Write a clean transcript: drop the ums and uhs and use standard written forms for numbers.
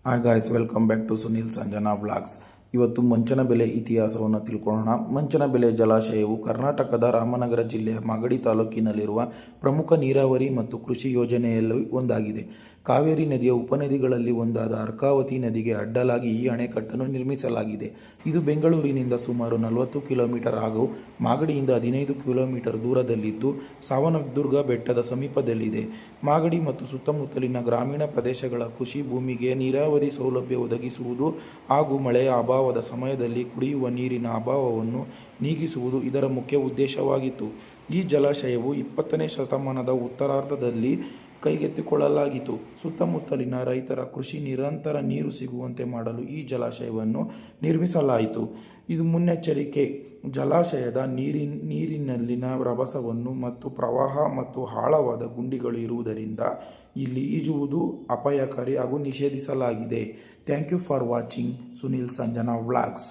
Hi guys, welcome back to Sunil Sanjana vlogs. ಇವತ್ತು ಮಂಚನಬೆಲೆ ಇತಿಹಾಸವನ್ನು ತಿಳ್ಕೊಳ್ಳೋಣ. ಮಂಚನಬೆಲೆ ಜಲಾಶಯವು ಕರ್ನಾಟಕದ ರಾಮನಗರ ಜಿಲ್ಲೆಯ ಮಾಗಡಿ ತಾಲೂಕಿನಲ್ಲಿರುವ ಪ್ರಮುಖ ನೀರಾವರಿ ಮತ್ತು ಕೃಷಿ ಯೋಜನೆಯಲ್ಲಿ ಒಂದಾಗಿದೆ. ಕಾವೇರಿ ನದಿಯ ಉಪನದಿಗಳಲ್ಲಿ ಒಂದಾದ ಅರ್ಕಾವತಿ ನದಿಗೆ ಅಡ್ಡಲಾಗಿ ಈ ಅಣೆಕಟ್ಟನ್ನು ನಿರ್ಮಿಸಲಾಗಿದೆ. ಇದು ಬೆಂಗಳೂರಿನಿಂದ ಸುಮಾರು 40 ಕಿಲೋಮೀಟರ್ ಹಾಗೂ ಮಾಗಡಿಯಿಂದ 15 ಕಿಲೋಮೀಟರ್ ದೂರದಲ್ಲಿದ್ದು ಸಾವನದುರ್ಗ ಬೆಟ್ಟದ ಸಮೀಪದಲ್ಲಿದೆ. ಮಾಗಡಿ ಮತ್ತು ಸುತ್ತಮುತ್ತಲಿನ ಗ್ರಾಮೀಣ ಪ್ರದೇಶಗಳ ಕೃಷಿ ಭೂಮಿಗೆ ನೀರಾವರಿ ಸೌಲಭ್ಯ ಒದಗಿಸುವುದು ಹಾಗೂ ಮಳೆಯ ಅಭಾವದ ಸಮಯದಲ್ಲಿ ಕುಡಿಯುವ ನೀರಿನ ಅಭಾವವನ್ನು ನೀಗಿಸುವುದು ಇದರ ಮುಖ್ಯ ಉದ್ದೇಶವಾಗಿತ್ತು. ಈ ಜಲಾಶಯವು 20ನೇ ಶತಮಾನದ ಉತ್ತರಾರ್ಧದಲ್ಲಿ ಕೈಗೆತ್ತಿಕೊಳ್ಳಲಾಗಿತ್ತು. ಸುತ್ತಮುತ್ತಲಿನ ರೈತರ ಕೃಷಿ ನಿರಂತರ ನೀರು ಸಿಗುವಂತೆ ಮಾಡಲು ಈ ಜಲಾಶಯವನ್ನು ನಿರ್ಮಿಸಲಾಯಿತು. ಇದು ಮುನ್ನೆಚ್ಚರಿಕೆ. ಜಲಾಶಯದ ನೀರಿನಲ್ಲಿನ ರಭಸವನ್ನು ಮತ್ತು ಪ್ರವಾಹ ಮತ್ತು ಆಳವಾದ ಗುಂಡಿಗಳು ಇರುವುದರಿಂದ ಇಲ್ಲಿ ಈಜುವುದು ಅಪಾಯಕಾರಿ ಹಾಗೂ ನಿಷೇಧಿಸಲಾಗಿದೆ. Thank you for watching Sunil Sanjana vlogs.